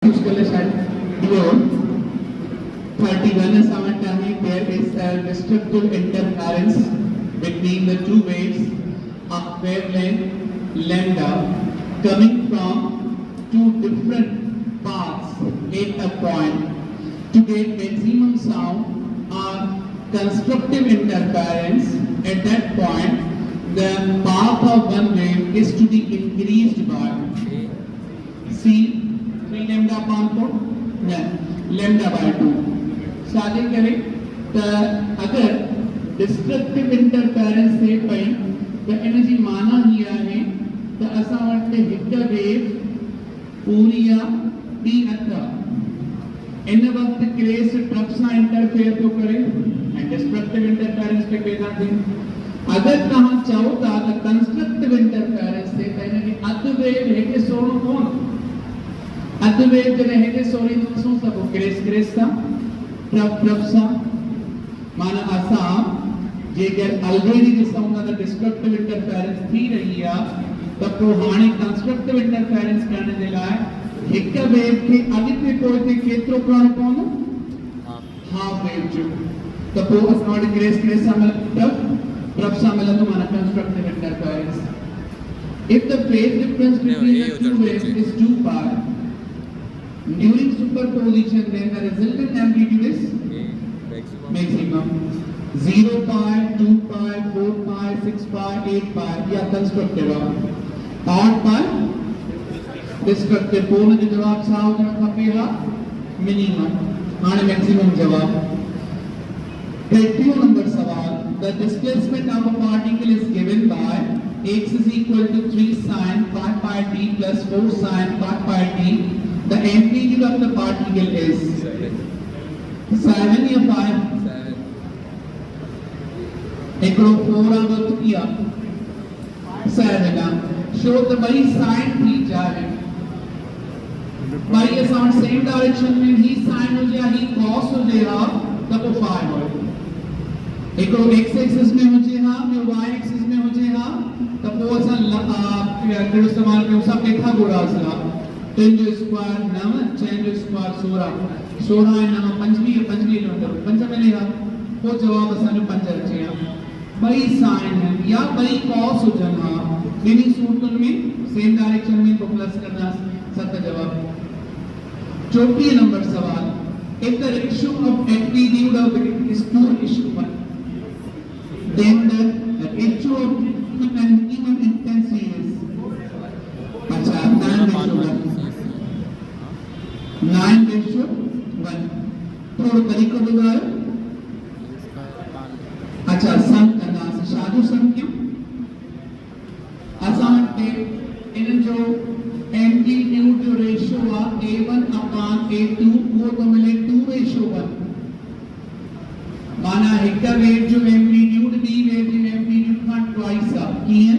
31 is our time. There is a destructive interference between the two waves of wavelength lambda coming from two different paths at a point to get maximum sound or constructive interference. At that point, the path of one wave is to be increased by C 3 lambda upon 4 lambda by 2 शादी करें तो अगर destructive interference से पई तो energy माना ही आहे तो असा वटि हिक वेव पूरी या ॿी अथव इन वक्त क्रेस ट्रफ सां इंटरफेयर तो करे ऐं डिस्ट्रक्टिव इंटरफेरेंस पे पैदा थिए अगर तव्हां चओ था त कंस्ट्रक्टिव इंटरफेरेंस से त हिनखे अधु वेव हेठि सोड़ो कोन अधु वेव जॾहिं हेठि सोड़ींदासूं त पोइ क्रेस सां ट्रफ सां माना असां जेकर ऑलरेडी ॾिसूं था त डिस्ट्रक्टिव इंटरफेरेंस थी रही आहे त पोइ हाणे कंस्ट्रक्टिव इंटरफेरेंस करण जे लाइ हिक वेव खे अॻिते पोइते केतिरो करणो पवंदो हाफ वेव जो त पोइ असां वटि क्रेस सां ट्रफ सां मिलंदो माना constructive interference if the phase difference between the two waves is 2 pi during superposition then the resultant amplitude is maximum 0 pi 2 pi 4 pi 6 pi 8 pi या कंस्ट्रक्टिव odd pi डिस्ट्रक्टिव पूर्ण जो जवाब छा हुजणु खपे हा मिनिमम हाणे मैक्सिमम जवाब 30 नंबर सवाल the displacement of a particle is given by x is equal to 3 sin 5 pi t plus 4 sin 5 pi t the amplitude of the particle is 7 या 5 एकड़ो 4 आगत किया 7 show the भाई sin थीटा है भाई असां same direction में ही sin हो जाए ही cos हो जाए तो 5 हो एकड़ो x एक्सिस में हो जाए हां ॿियो y एक्सिस में हो जाए हां तो पोइ असां कहिड़ो इस्तेमाल कयूं था पिथागोरस ला 3 जो स्क्वायर 9 6 जो स्क्वायर 16 ऐं 9 25 25 जो 5 मिले हा पोइ जवाब असांजो 5 अचे हा ॿई साइन या ॿई कॉस हुजनि हा ॿिन्ही सूरतुनि में सेम डायरेक्शन में पोइ प्लस कंदासीं 7 जवाब 34 नंबर सवाल if the ratio of amplitude of wave is 2:1 then the ratio of minimum intensity is अच्छा 9:1 थोड़ो तरीक़ो ॿुधायो अच्छा सम कंदासीं सादो सम क्यों असां वटि इन जो एम्पलीट्यूड जो रेशियो आहे a1 upon a2 वो तो मिले 2:1 माना हिक वेव जो एम्पलीट्यूड ॿी वेव जो एम्पलीट्यूड खां ट्वाइस आहे कीअं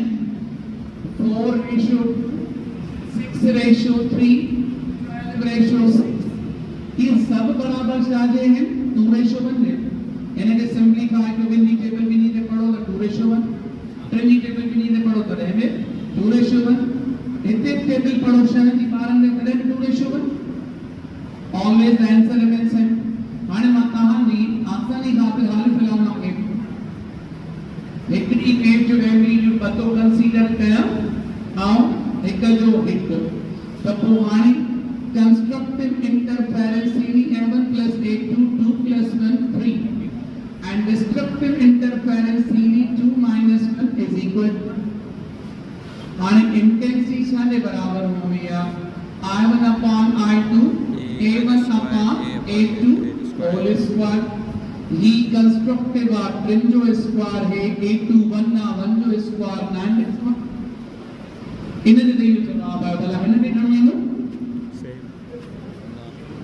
4:6:3 12:6 ये सब बराबर साजे हैं 2:1 ने इन्हें सिंपलीफाई को बिंदी टेबल भी नहीं दे पढ़ो तो 2:1 ट्रिनी टेबल भी नहीं दे पढ़ो तो रहे 2:1 इतने टेबल पढ़ो शायद जी पारन में करे 2:1 always the answer remains same हाने मां तहांजी आसानी खातिर हाल फिलहाल ना के हिकड़ी वेव जो एम्पलीट्यूड पतो कंसीडर कया आओ हिक जो हिक त पोइ हाणे constructive interference CD A1 plus A2 2 plus 1 3 and destructive interference CD 2 minus 1 is equal हाने इंटेंसिटी सारे बराबर हो गया I1 upon I2 A1 upon A2 whole square ही कंस्ट्रक्टिव और ट्रिम जो स्क्वायर है A2 1 ना 1 जो स्क्वायर 9 इन्हें दे जवाब है भला इन्हें देना है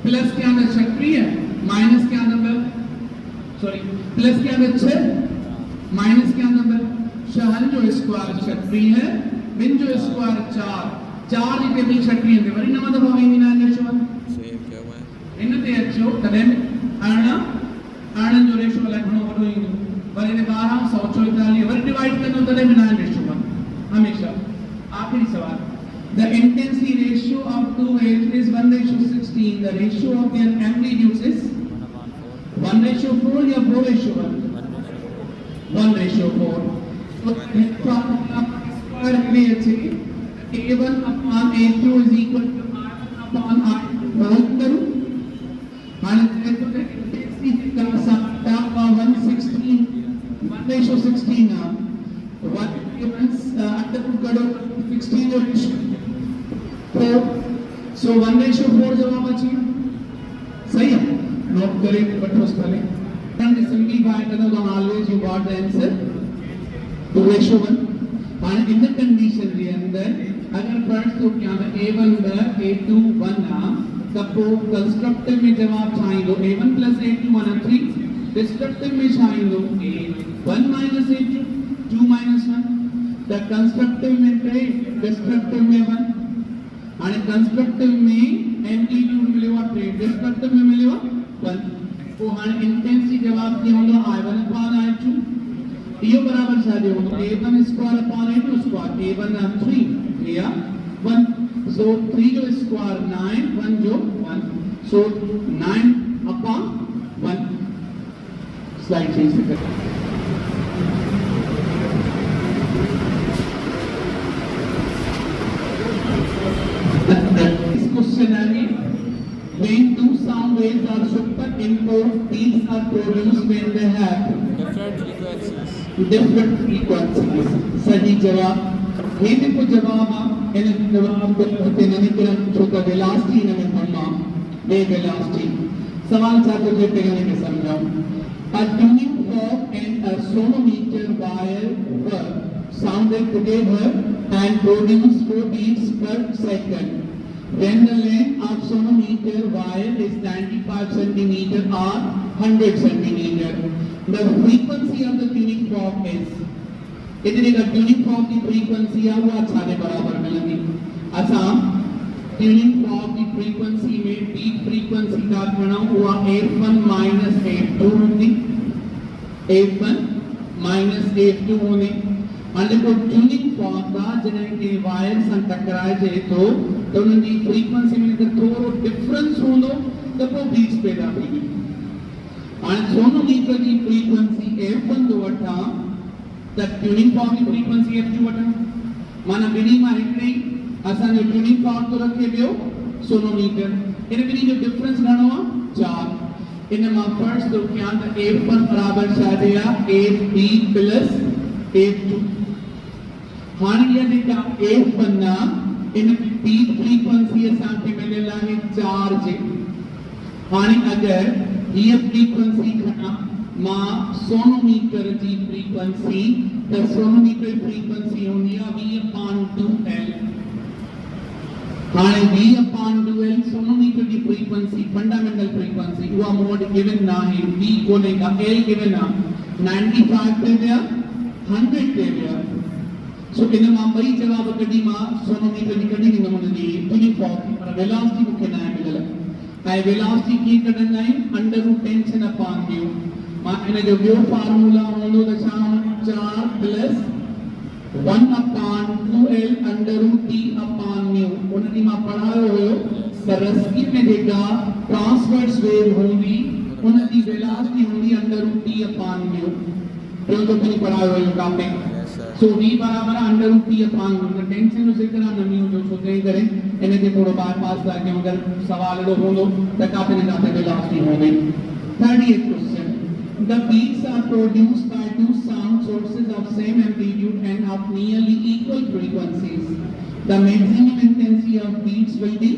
प्लस के अंदर सक्रिय माइनस के अंदर सॉरी प्लस के अंदर 6 माइनस के अंदर शहर जो स्क्वायर सक्रिय है बिन जो स्क्वायर 4 के बीच सक्रिय है वरी नवा दफा वेंदी ना रेशियो सेम क्या हुआ इन ते अचो तॾहिं आणन जो रेशियो अलाए घणो वॾो ईंदो वरी ने 12 144 वरी डिवाइड कंदो तॾहिं बि 9 रेशियो हमेशा आखिरी सवाल The intensity ratio of two waves is 1:16 16, the ratio of their amplitudes is 1:4 या 4:1? 1:4. So square actually A1 upon A2 is equal to R1 upon R2 बहुत करूँ मान लेते हैं तो इंटेंसिटी का साथ 116 ना 1 given अंडर रूट करो 16 और 4 so 1:4 जवाब अच्छी सही है नोट करें बट उस पहले and simplify it then always you got the answer 2:1 and in the condition the अंदर अगर फर्स्ट तो क्या है A1 A2 1 ना सपोज कंस्ट्रक्टिव में जवाब चाहिए तो A1 plus A2 1 3 डिस्ट्रक्टिव में चाहिए तो A1 minus A2 2 minus 1 the constructive में 3 डिस्ट्रक्टिव में 1 आणि कंस्ट्रक्टिव में एम्पलीट्यूड मिलेगा 3 डिस्ट्रक्टिव में मिलेगा 1 तो हां इंटेंसिटी जवाब क्या होगा I1 upon I2 ये बराबर सादे हो A1 square upon A2 square A1 and 3 या 1 so 3 जो square 9 1 जो 1 so 9 upon 1 स्लाइड चेंज करें this question when two sound waves are superimposed these are produced when they have different frequencies सही जवाब ये देखो जवाब इन जवाब को तेने करम छोटा वेलोसिटी ने हममा बे वेलोसिटी सवाल साथ जो तेने के समझाऊं a tuning fork and a sonometer wire were sounded together and produced 4 beats per second when the length of sonometer wire is 95 cm or 100 cm the frequency of the tuning fork is इतने का tuning fork की frequency है वो अच्छा ने बराबर मिलेगी Assam tuning fork की फ्रीक्वेंसी में बीट फ्रीक्वेंसी का गणना हुआ F1 minus F2 होगी F1 minus F2 होने और देखो ट्यूनिंग फॉर्क का जने के वायर सन टकराए जे तो उनकी फ्रीक्वेंसी में अगर थोड़ा डिफरेंस हो तो वो बीट्स पैदा होगी और सोनोमीटर की फ्रीक्वेंसी F1 जो वठा the tuning fork की frequency F2 वटा माना बिनी मा इतने असन जो tuning fork तो रखे बियो सोनोमीटर इन बिनी जो डिफरेंस घणो 4 इन मा फर्स्ट तो क्या था F1 बराबर सादिया FB plus F2 हां ये देखा F1 ना इन बीट फ्रीक्वेंसी असन के मिलेला है 4 जे हां अगर ये फ्रीक्वेंसी घणा मा सोनोमीटर की फ्रीक्वेंसी the sonometer frequency होनी है V upon 2L हां V upon 2L सोनोमीटर की फ्रीक्वेंसी फंडामेंटल फ्रीक्वेंसी वो मोड गिवन ना है V को लेगा L गिवन ना 95 पे दिया 100 पे दिया सो इन मां बई जवाब कडी मां सोनोमीटर की कडी नहीं नमूने दी ट्यूनिंग फॉर्क पर वेलोसिटी मुखे ना मिलला आई वेलोसिटी की कढन नहीं under root tension upon mu माने जो व्यो फार्मूला होनो द 4 plus 1 upon 2L under root T upon mu उन्हें मां पढ़ायो हो सरस्की में देखा ट्रांसवर्स वेव होगी उनकी वेलोसिटी होगी under root T upon mu जो तो मैंने पढ़ायो हो कापे सो V बराबर under root T upon mu tension से करा न म्यू जो छोटे ही करें इन्हें के थोड़ा बार पास लाके अगर सवाल लो हो तो कापे ने कापे वेलोसिटी होगी 38th question The beats are produced by two sound sources of same amplitude and of nearly equal frequencies. The maximum intensity of beats will be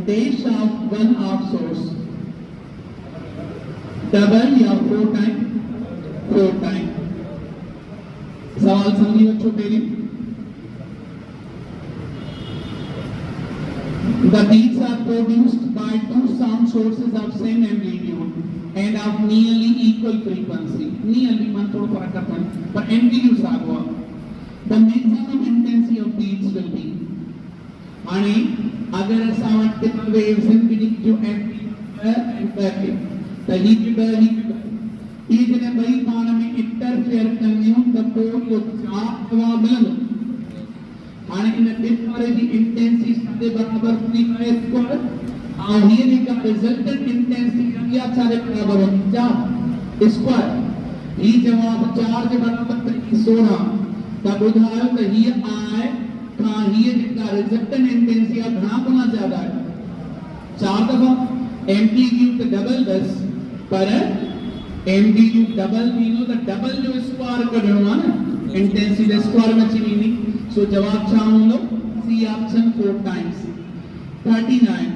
dash of one off source. Double या 4 time. सवाल समझिए बच्चों पहले The beats are produced by two sound sources of same amplitude and of nearly equal frequency. Nearly man थोड़ा फर्क करता है, पर amplitude सागवा. The maximum intensity of beats will be. आणि अगर sound typical waves in between जो amplitude and vacuum, तो ही जने भाई पान में interfere करने हो तब तो यो चार जवाब मिलेगा. आणि इन डिफरेंट इंटेंसिटी से बराबर होनी है square and here the resultant intensity या चारे बराबर होगी चार स्क्वायर ही जवाब 4 के बराबर 16 तब उदाहरण तो ही आए कहाँ ही जिसका रिजल्टेंट इंटेंसिटी घना गुना ज्यादा है 4 दफा एम्पलीट्यूड तो डबल बस पर एम्पलीट्यूड डबल मीनो तो डबल जो स्क्वायर करना है ना इंटेंसिटी स्क्वायर में चीनी सो जवाब छा होगा C option 4 times 39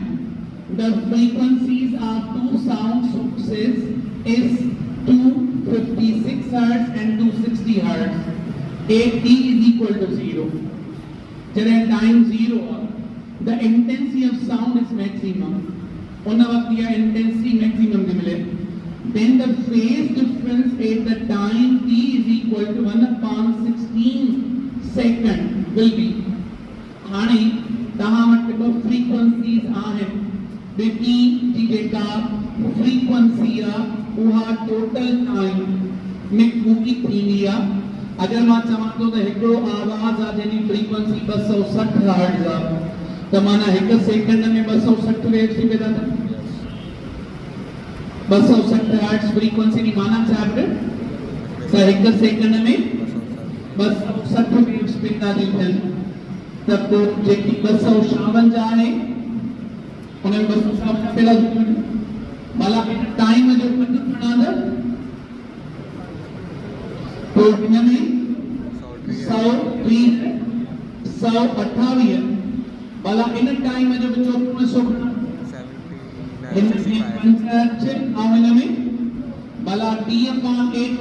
the frequencies of two sound sources is 256 hertz and 260 hertz a t is equal to 0 जरे time 0 the intensity of sound is maximum उन वक्त यह intensity maximum दे मिले then the phase difference at the time t is equal to 1/16 second will be आणि तहां वटि frequencies आहिनि बेटी जी जेका frequency उहा total time में पूरी थींदी अगर मां चवां तो हिकिड़ो आवाज़ आहे जंहिंजी फ्रीक्वेंसी 260 हर्ट्ज़ आहे त माना हिकु सेकंड में 260 वेव्स थी पैदा थियनि 260 हर्ट्ज़ फ्रीक्वेंसी जी माना छा आहे त हिकु सेकंड में 260 वेव्स पैदा थी थियनि त पोइ जेकी 256 आहे उन में 256 पैदा थी थियनि भला टाइम जो कुझु खणंदा तो इनमें 128 भला इन टाइम जो बचो में सो इनमें 55 और इनमें भला d/8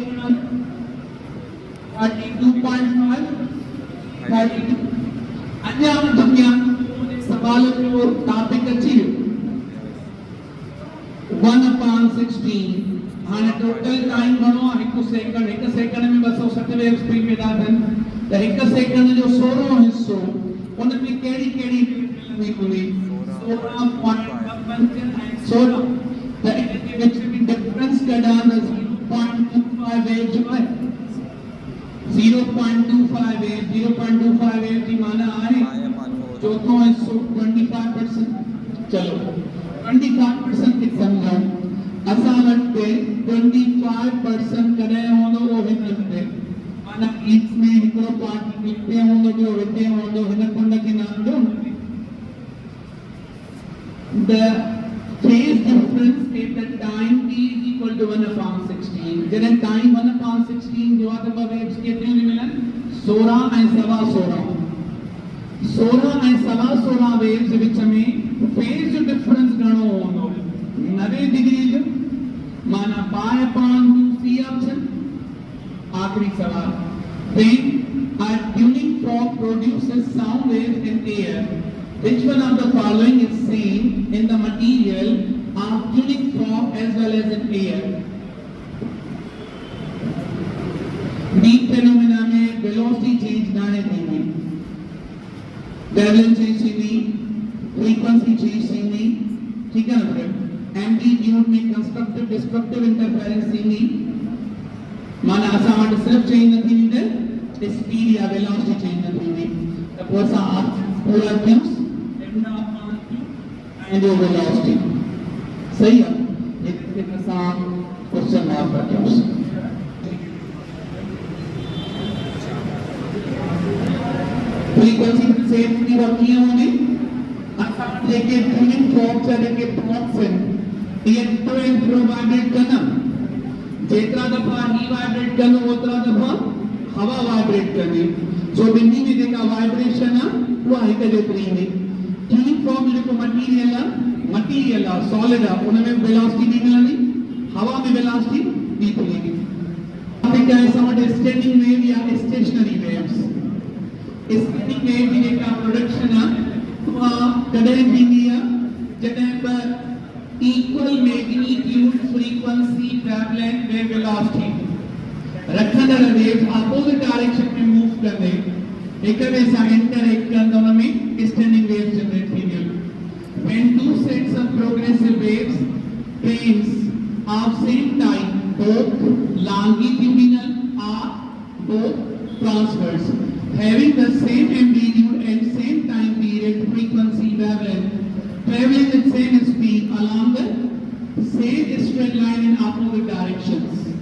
32.5 32 अन्य दुनिया सवाल जो टॉपिक अच्छी 1/16 हाने टोटल टाइम घणो आहे हिकु सेकंड में 260 वेव स्पीड में था त हिकु सेकंड जो 16 हिस्सो उन में केड़ी वेव हुई 16 त इनके विच में डिफरेंस कढा त 0.25 वेव जो है 0.25 वेव की माना आहे चौथों हिस्सो 25% चलो 25% की समझाऊं असा वटे 25% करे होंदो वो हिन में माना ईच में हिकड़ो पार्ट निकते होंदो जो विते होंदो हिन कुंड के नाम जो the phase difference at the time t is equal to 1/16 जने टाइम 1/16 जो आता है वेव्स कितने मिलन 16 ऐं 16 वेव्स विच में फेज डिफरेंस घणो होंदो 90 डिग्री जो माना पाए पान सी ऑप्शन आखिरी सवाल then a tuning fork produces sound waves in air which one of the following is seen in the material of tuning fork as well as in air deep phenomena में velocity change नाने थींदी wavelength change थींदी frequency change थींदी ठीक है ना amplitude में constructive destructive interference थींदी माना असां वटि सिर्फ चेंज न थींदी त स्पीड या वेलोसिटी चेंज न थींदी त पोइ असां पूरा कयूंसि lambda upon q and velocity सही आहे हिते असां क्वेश्चन मार्क रखियोसि फ्रीक्वेंसी सेम थी रखी होगी असां जेके ट्यूनिंग फॉर्क्स जेके प्रॉप्स आहिनि ये तो इंफ्रो वाइब्रेट करना जेतरा दफा ही वाइब्रेट करनो ओतरा दफा हवा वाइब्रेट करनी सो बिन्नी में जेका वाइब्रेशन है वो हिक जेतरी है ट्यूनिंग फॉर्म जो मटेरियल है सॉलिड है उन में वेलोसिटी भी मिलनी हवा में वेलोसिटी भी मिलेगी अभी क्या है समझ स्टैंडिंग वेव या स्टेशनरी वेव्स स्टैंडिंग वेव की जेका प्रोडक्शन है वो कदे थींदी है जडे पर equal magnitude frequency wavelength wave velocity रखंदड़ वेव opposite direction में मूव करने एक वे सां इंटरैक्ट करने उन में स्टैंडिंग वेव जनरेट थींदियूं when two sets of progressive waves trains of same time both longitudinal or both transverse having the same amplitude and same time period frequency wavelength traveling at same speed directions.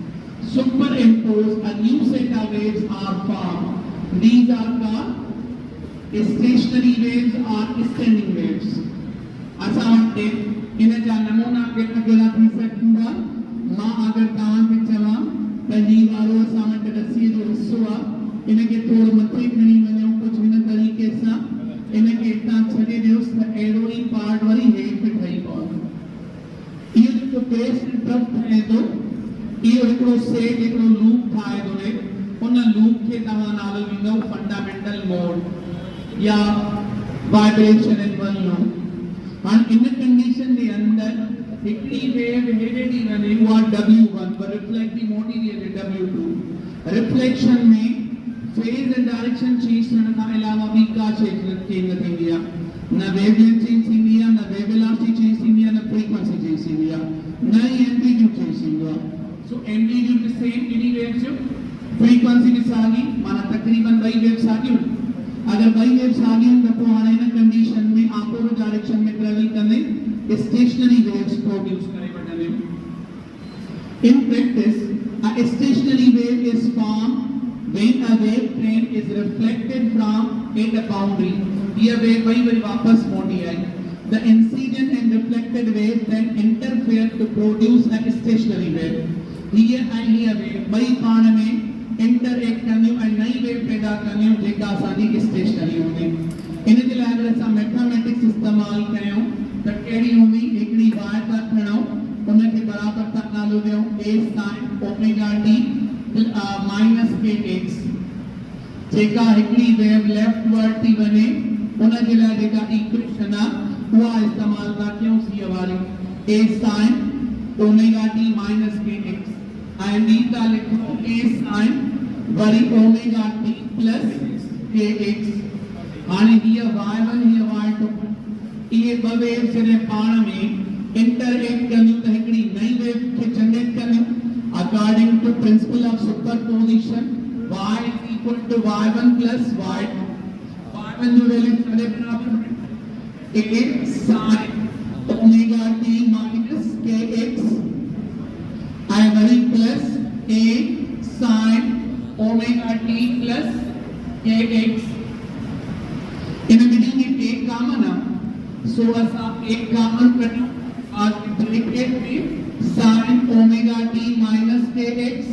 Superimpose a new set of waves are formed. These are called stationary waves or standing waves. असा वाटते इन जा नमूना केड़ा थी सघंदा मां अगर तव्हां खे चवां त ही वारो असां वटि रसीअ जो हिसो आहे इन खे थोरो मथे खणी वञूं कुझु हिन तरीक़े सां इन खे हितां छॾे ॾियोसि त अहिड़ो ई पार्ट वरी हेठि ठही पवंदो। इहो जेको बेस ड्रम ठहे थो इहो हिकिड़ो सेट हिकिड़ो लूप ठाहे थो ॾे उन लूप खे तव्हां नालो ॾींदव फंडामेंटल मोड या वाइब्रेशन इन वन लूप। हाणे इन कंडीशन जे अंदर हिकिड़ी वेव हेॾे ॾी वञे उहा W1 पर रिफ्लेक्टिव मटीरियल W2 रिफ्लेक्शन में फेज एंड डायरेक्शन चेंज थियण खां अलावा ॿी का चेंज न थींदी आहे न वेवलेंथ चेंज थींदी आहे न वेव वेलोसिटी चेंज थींदी आहे न फ्रीक्वेंसी चेंज थींदी आहे न ही एम्पलीट्यूड चेंज थींदो आहे। सो एम्पलीट्यूड द सेम इन वेव जो फ्रीक्वेंसी बि साॻी माना तक़रीबन ॿई वेव साॻियूं अगर ॿई वेव साॻियूं त पोइ हाणे इन कंडीशन में अपोजिट डायरेक्शन में ट्रेवल कंदे stationary waves produce करे वठंदियूं। In practice, a stationary wave is formed when a wave train is reflected from at a boundary. ये wave वही वापस मोटी आई। The incident and reflected waves then interfere to produce a stationary wave. Here and here wave वही पाण में interact कंदियूं ऐं नई wave पैदा कंदियूं जेका असांजी stationary हूंदी। इन जे लाइ अगर असां मैथमेटिक्स इस्तेमाल कयूं त कहिड़ी हूंदी हिकिड़ी वायर था खणूं उन खे बराबर था नालो ॾियूं a sin omega t minus kx जेका हिकिड़ी वेव लेफ्टवर्ड थी वञे उन जे लाइ जेका इक्वेशन आहे उहा इस्तेमाल था कयूं हीअ वारी a sin omega t minus kx ऐं ॿी था लिखूं a sin worry omega t plus kx। हाणे हीअ y1 हीअ y2 ये ब वेव जने पाण में इंटरएक्ट कंदियूं त हिकिड़ी नई वेव खे जनरेट कंदियूं according to principle of superposition y is equal to y1 plus y2 y1 जो वैल्यू छड़े बराबर a sin omega t minus kx I worry plus a sin omega t plus kx in between में एक common है सो असा एक common करूं और ब्रैकेट में sin omega t minus kx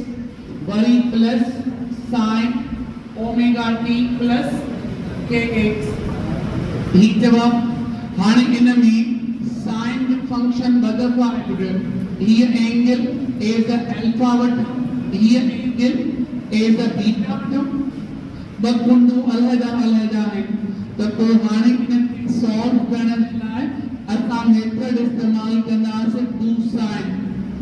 worry plus sin omega t plus kx ही जवाब। हाणे इन में sin जो फंक्शन बदलवा है ये एंगल एज अ अल्फा वठ ये एंगल एज अ बीटा वठ बकुंडू अलहदा है तो हाणे इन सॉल्व करण जे लाइ असां मेथड इस्तेमाल कंदासीं 2 sin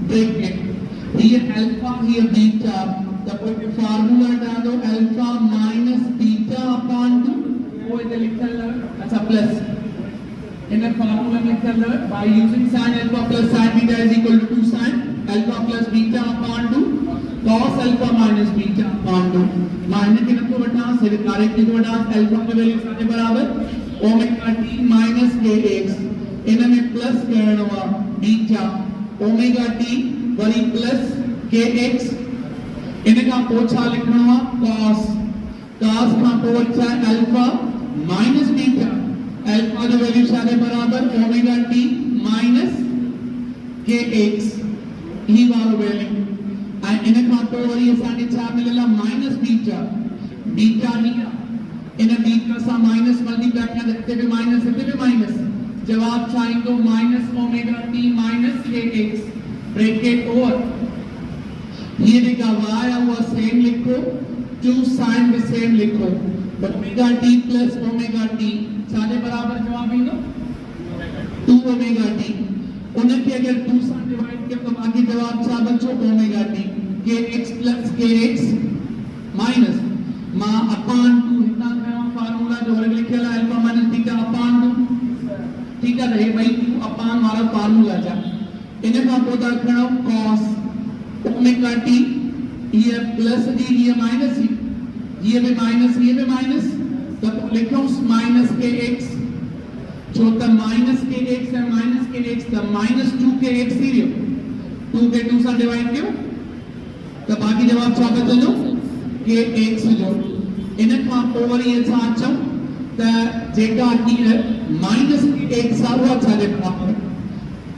ब्रैकेट ये अल्फा ये बीटा तो कोई फार्मूला डालो अल्फा माइनस बीटा अपॉन 2 वो इधर लिखल है अच्छा प्लस इन फार्मूला लिखल है by using sin alpha plus sin beta is equal to 2 sin alpha plus beta upon 2 cos alpha minus beta upon 2 minus के को वटा सिर्फ डायरेक्ट को वटा अल्फा की वैल्यू साथे बराबर ओमेगा t माइनस kx इन में प्लस करणो आ बीटा ओमेगा t वरी प्लस kx इन का पोछा लिखणो आ cos cos का पोछा अल्फा माइनस बीटा अल्फा की वैल्यू साथे बराबर ओमेगा t माइनस kx ही वारो वैल्यू इन का तो वरी असांखे छा मिलला माइनस बीटा बीटा हिया इन बीटा सा माइनस मल्टीप्लाई कया हिते भी माइनस जवाब छा ईंदो minus omega t minus kx bracket over ये जेका y है वो सेम लिखो 2 sin भी सेम लिखो omega t plus omega t सारे बराबर जवाब ईंदो 2 ओमेगा t उनके अगर 2 से डिवाइड किया तो बाकी जवाब छा बचो omega t kx plus kx minus मा अपॉन 2 हिता कयो फार्मूला जो हर लिखियल है अल्फा माइनस बीटा अपॉन 2 ठीक है रहे भाई 2 अपॉन वाला फार्मूला जा इन का पोता खणो cos ओमेगा t ये प्लस दी ये माइनस ये भी माइनस तो लिखो माइनस kx जो त माइनस kx है माइनस kx त माइनस 2 kx ही 2 के 2 से डिवाइड करो त बाकी जवाब छा बचंदो के x जो इन खां पोइ वरी असां अचूं त जेका हीअ माइनस x आहे उहा छा लिखूं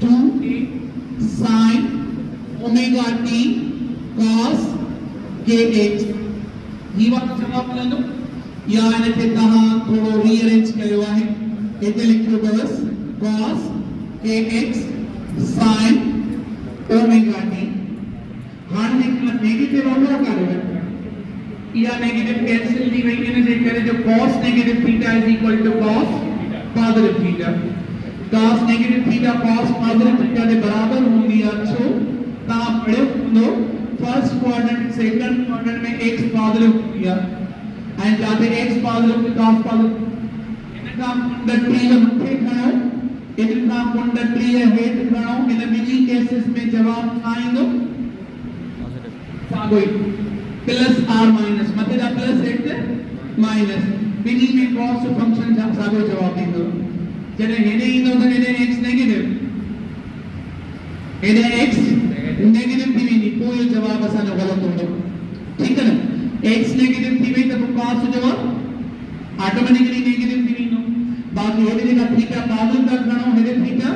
2a sin omega t cos kx ही वाला जवाब मिलंदो या इनखे तव्हां थोरो रीअरेंज कयो आहे हिते लिखियो अथव cos kx sin omega t हाणे हिकु नेगेटिव वारो काढो या नेगेटिव कैंसिल थी वई इन जे करे जो cos negative theta is equal to cos positive theta cos negative theta cos positive theta के बराबर हूंदी आहे छो तव्हां पढ़ियो हूंदो फर्स्ट क्वाड्रेंट सेकंड क्वाड्रेंट में x पॉजिटिव हूंदी आहे ऐं जाते x पॉजिटिव cos पॉजिटिव इन का कुंड टी मथे खणो इन का कुंड टी हेठ खणो इन ॿिन्ही केसेस में जवाब छा ईंदो साॻियो ई प्लस आर माइनस मथे दा प्लस हेठि माइनस ॿिन्ही में cos फंक्शन जा साॻियो जवाब ईंदो जॾहिं हेॾे ईंदो त हेॾे x नेगेटिव हेॾे x नेगेटिव थी वेंदी पोइ इहो जवाब असांजो ग़लति हूंदो ठीकु आहे न x नेगेटिव थी वई त पोइ cos जो जवाब ऑटोमेटिकली नेगेटिव थी वेंदो बाक़ी हेॾे जेका थीटा पॉजिटिव था खणो हेॾे थीटा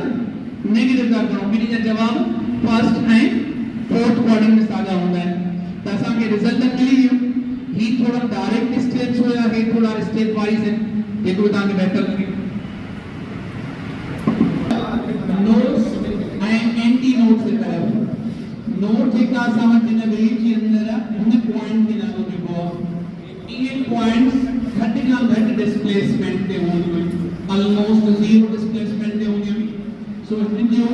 नेगेटिव था खणो ॿिन्ही जा जवाब फर्स्ट ऐं फोर्थ क्वाड्रेंट में साॻा हूंदा आहिनि त असांखे रिजल्ट मिली वियो ही थोड़ा डायरेक्ट स्टेप्स हुया हे थोड़ा स्टेप वाइज है जेको तव्हांखे बेहतर लगे नोट्स ऐं एंटी नोट्स जे तरफ़ नोट जेका असां वटि हिन वेव जे अंदर हुन पॉइंट खे नालो ॾिबो आहे इहे पॉइंट्स घटि खां घटि डिस्प्लेसमेंट ते हूंदियूं ऑलमोस्ट ज़ीरो डिस्प्लेसमेंट ते हूंदियूं सो हिन जो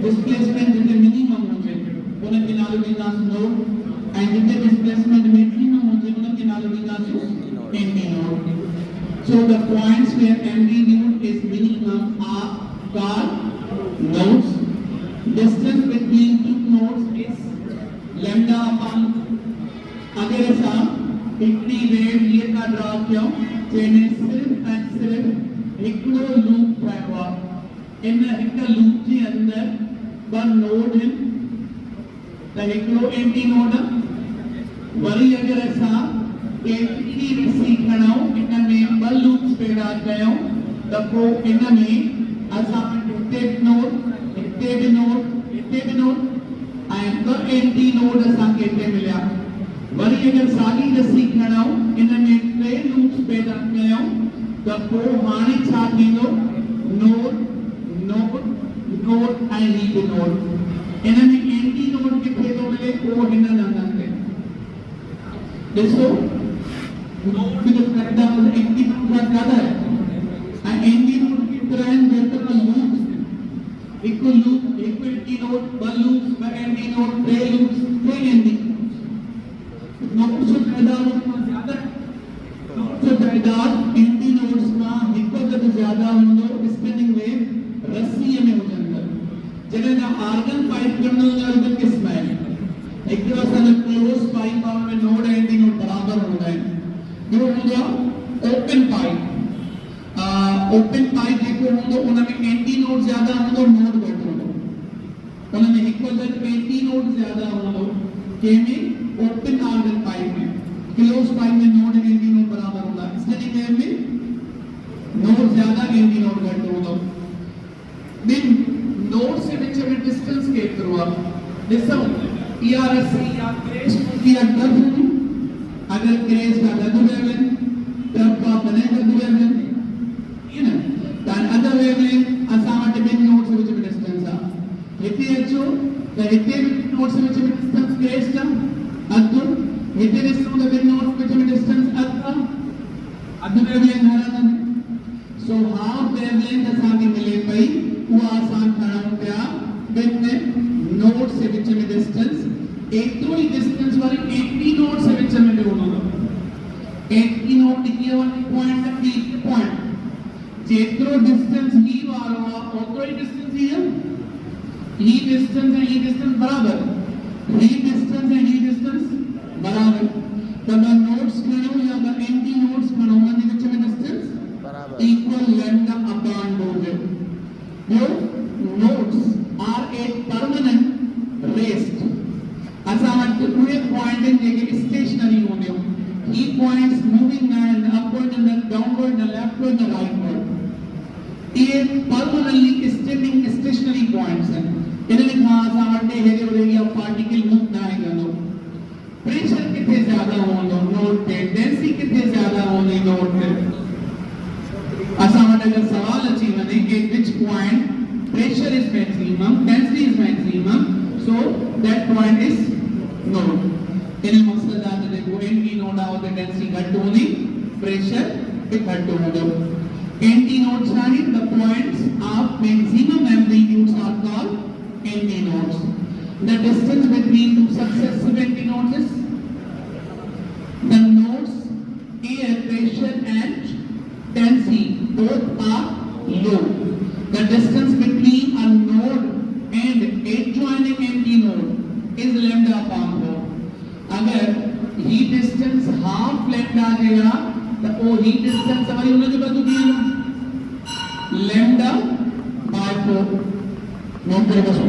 डिस्प्लेसमेंट जिते मिनिमम हुजे उन खे नालो ॾींदासीं note and if the displacement maximum होजे उनके नालो ॾींदासीं anti node so the points where MD node is minimum are called nodes distance between two nodes is lambda upon अगर ऐसा हिकड़ी वेव ये का ड्रा किया जैने सिर्फ एंड सिर्फ हिकड़ो लूप ठाहियो आहे इन हिक लूप जे अंदर ॿ नोड आहिनि त हिकड़ो एंटी नोड वरी अगर असां एंटी ॾिसी खणूं इन में ॿ लूप्स पैदा कयूं त पोइ इन में असां हिते बि नोड ऐं ॿ एंटी नोड असांखे हिते मिलिया वरी अगर साॻी ॾिसी खणूं इन में टे लूप्स पैदा कयूं त पोइ हाणे छा थींदो नोड ऐं ही बि नोड इन में एंटी नोड किथे थो मिले पोइ हिन हंधनि ते देखो नोड की जो करता है एंटी नोड का ज्यादा है एंड एंटी नोड की तरह वेक्टर लूप एक एंटी नोड ब लूप्स ब एंटी नोड टे लूप्स टे एंटी नोड से तादाद ज्यादा तो तादाद एंटी नोड्स का हिकु गद ज्यादा हूंदो स्पिनिंग वेव रस्सी में हो जांदा जॾहिं ना आर्गन पाइप करणो जो किस्म है एक असांजो क्लोज पाइप आहे में नोड एंटी नोड बराबर हूंदा आहिनि ॿियो हूंदो ओपन पाइप जेको हूंदो उन में एंटी नोड ज्यादा हूंदो नोड घटि हूंदो उन में हिकु गॾु एंटी नोड ज्यादा हूंदो कंहिंमें ओपन आर्गन पाइप में क्लोज पाइप में नोड ऐं एंटी नोड बराबर हूंदा स्टडी वेव में नोड ज्यादा एंटी नोड घटि हूंदो ॿिनि नोड से विच में डिस्टेंस केतिरो आहे ॾिसो या रस्सी या क्रेस की अगर होगी अगर क्रेस का दर्द वेवलेंथ तब का बने दर्द वेवलेंथ ये ना तान अदर वेवलेंथ असा वट बिन नोड से विच डिस्टेंस आ हिते अचो त हिते नोड से विच डिस्टेंस क्रेस का अदर हिते ॾिसो त बिन नोड विच डिस्टेंस अदर वेवलेंथ हरंदा सो हाफ वेवलेंथ असा के मिले पई उहा असा खणो पिया बिन नोड से विच में डिस्टेंस एतिरो ई डिस्टेंस वारी एंटी नोड से विच में बि हूंदो एंटी नोड इहे वारी पॉइंट बि पॉइंट जेतिरो डिस्टेंस ही वारो आहे ओतिरो ई डिस्टेंस ही डिस्टेंस ऐं ही डिस्टेंस बराबर ही डिस्टेंस ऐं ही डिस्टेंस बराबर त ॿ नोड्स खणो या ॿ एंटी नोड्स खणो उन्हनि जे विच में डिस्टेंस बराबर इक्वल लैम्डा अपॉन डोज ॿियो nodes are a permanent rest असा वट उहे पॉइंट पॉइंट जेके स्टेशनरी होंदियूं ही points moving and upward and downward and leftward and rightward ये परमानेंटली स्टैंडिंग स्टेशनरी पॉइंट्स हैं इन्हें खां असां वटि हेरे होरे या पार्टिकल मूव ना आहे कंदो प्रेशर किथे ज्यादा होंदो नोट पे डेंसिटी किथे ज्यादा होंदी नोट पे असां वटि अगर सवाल अची वने कि which point pressure is maximum density is maximum so that point is node इन मकसद आहे त जेको एंटी नोड आहे उते डेंसिटी घटि हूंदी प्रेशर बि घटि हूंदो एंटी नोड्स आहिनि the points of maximum amplitudes are called anti nodes the distance between two successive anti nodes is the nodes air pressure and density both are low the distance between a node and adjoining anti node is lambda upon 4 अगर ही distance half lambda जेगा तो वो ही distance हमारी उन्हें जो बदल दिया lambda by 4 note करें बस